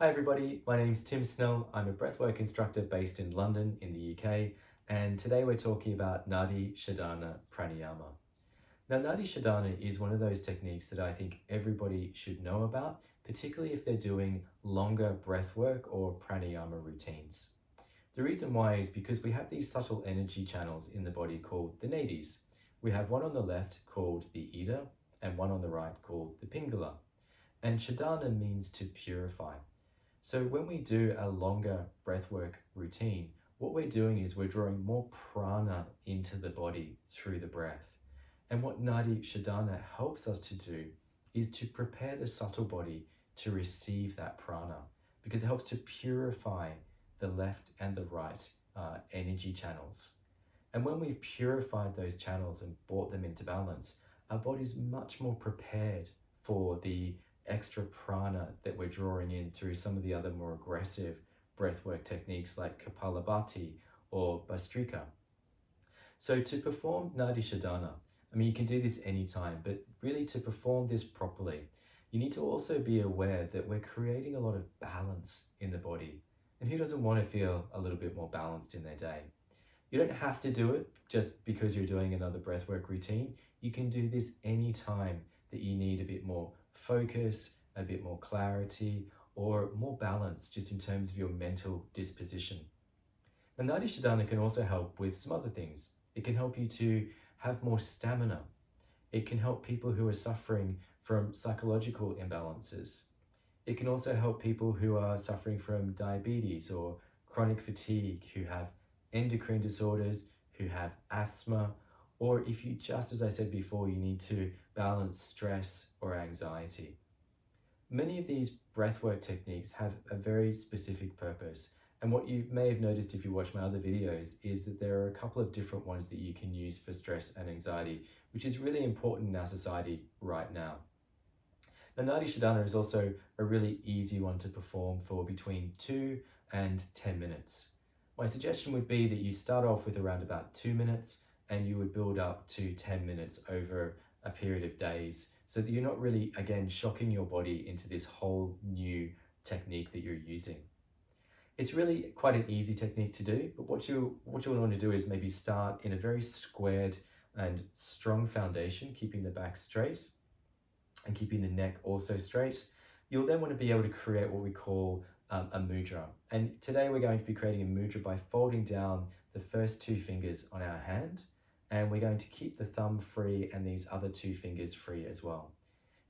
Hi everybody, my name's Tim Snell. I'm a breathwork instructor based in London in the UK, and today we're talking about Nadi Shodhana Pranayama. Now, Nadi Shodhana is one of those techniques that I think everybody should know about, particularly if they're doing longer breathwork or pranayama routines. The reason why is because we have these subtle energy channels in the body called the Nadis. We have one on the left called the Ida and one on the right called the Pingala. And Shodhana means to purify. So when we do a longer breathwork routine, what we're doing is we're drawing more prana into the body through the breath. And what Nadi Shodhana helps us to do is to prepare the subtle body to receive that prana, because it helps to purify the left and the right energy channels. And when we've purified those channels and brought them into balance, our body's much more prepared for the extra prana that we're drawing in through some of the other more aggressive breathwork techniques like Kapalabhati or Bhastrika. So to perform Nadi Shodhana, you can do this anytime, but really to perform this properly, you need to also be aware that we're creating a lot of balance in the body. And who doesn't want to feel a little bit more balanced in their day? You don't have to do it just because you're doing another breathwork routine. You can do this anytime that you need a bit more focus, a bit more clarity, or more balance just in terms of your mental disposition. And Nadi Shodhana can also help with some other things. It can help you to have more stamina. It can help people who are suffering from psychological imbalances. It can also help people who are suffering from diabetes or chronic fatigue, who have endocrine disorders, who have asthma, or if you, just as I said before, you need to balance stress or anxiety. Many of these breathwork techniques have a very specific purpose, and what you may have noticed if you watch my other videos is that there are a couple of different ones that you can use for stress and anxiety, which is really important in our society right now. Now, Nadi Shodhana is also a really easy one to perform for between 2 and 10 minutes. My suggestion would be that you start off with around about 2 minutes and you would build up to 10 minutes over a period of days so that you're not really, again, shocking your body into this whole new technique that you're using. It's really quite an easy technique to do, but what you want to do is maybe start in a very squared and strong foundation, keeping the back straight and keeping the neck also straight. You'll then want to be able to create what we call a mudra. And today we're going to be creating a mudra by folding down the first 2 fingers on our hand, and we're going to keep the thumb free and these other 2 fingers free as well.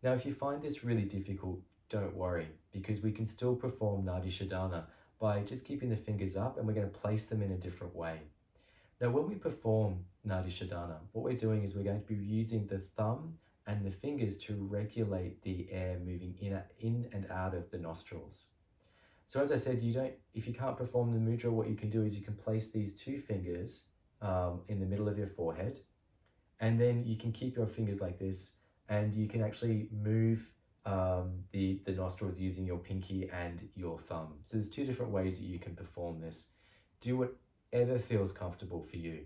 Now, if you find this really difficult, don't worry, because we can still perform Nadi Shodhana by just keeping the fingers up, and we're going to place them in a different way. Now, when we perform Nadi Shodhana, what we're doing is we're going to be using the thumb and the fingers to regulate the air moving in and out of the nostrils. So as I said, if you can't perform the mudra, what you can do is you can place these 2 fingers in the middle of your forehead, and then you can keep your fingers like this, and you can actually move the nostrils using your pinky and your thumb. So there's 2 different ways that you can perform this. Do whatever feels comfortable for you.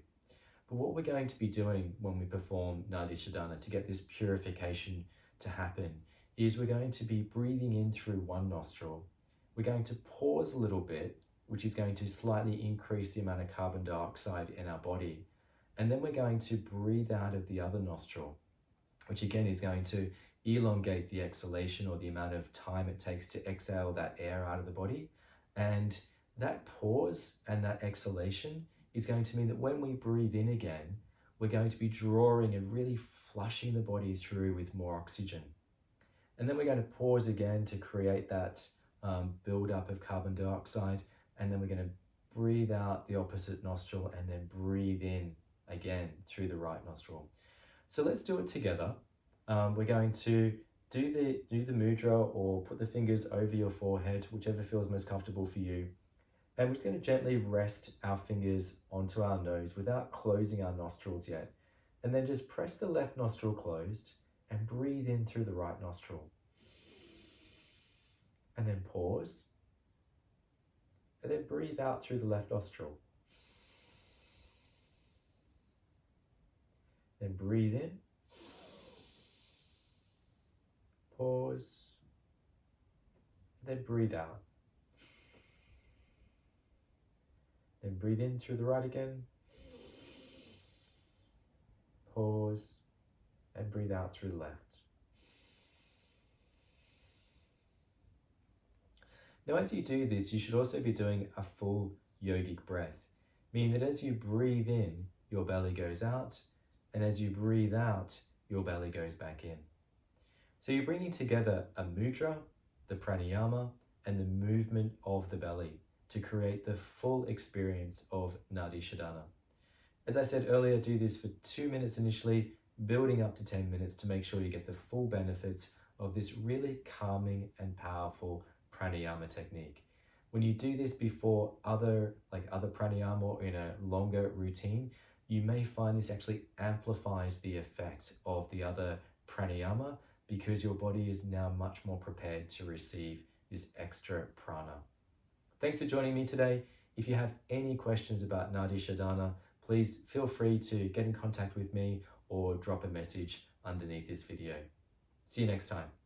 But what we're going to be doing when we perform Nadi Shodhana to get this purification to happen is we're going to be breathing in through one nostril. We're going to pause a little bit, which is going to slightly increase the amount of carbon dioxide in our body. And then we're going to breathe out of the other nostril, which again is going to elongate the exhalation, or the amount of time it takes to exhale that air out of the body. And that pause and that exhalation is going to mean that when we breathe in again, we're going to be drawing and really flushing the body through with more oxygen. And then we're going to pause again to create that build-up of carbon dioxide, and then we're going to breathe out the opposite nostril and then breathe in again through the right nostril. So let's do it together. We're going to do the mudra, or put the fingers over your forehead, whichever feels most comfortable for you. And we're just going to gently rest our fingers onto our nose without closing our nostrils yet. And then just press the left nostril closed and breathe in through the right nostril. And then pause. And then breathe out through the left nostril. Then breathe in. Pause. Then breathe out. Then breathe in through the right again. Pause and breathe out through the left. Now, as you do this, you should also be doing a full yogic breath, meaning that as you breathe in, your belly goes out, and as you breathe out, your belly goes back in. So you're bringing together a mudra, the pranayama, and the movement of the belly to create the full experience of Nadi Shodhana. As I said earlier, do this for 2 minutes initially, building up to 10 minutes to make sure you get the full benefits of this really calming and powerful pranayama technique. When you do this before other pranayama or in a longer routine, you may find this actually amplifies the effect of the other pranayama because your body is now much more prepared to receive this extra prana. Thanks for joining me today. If you have any questions about Nadi Shodhana, please feel free to get in contact with me or drop a message underneath this video. See you next time.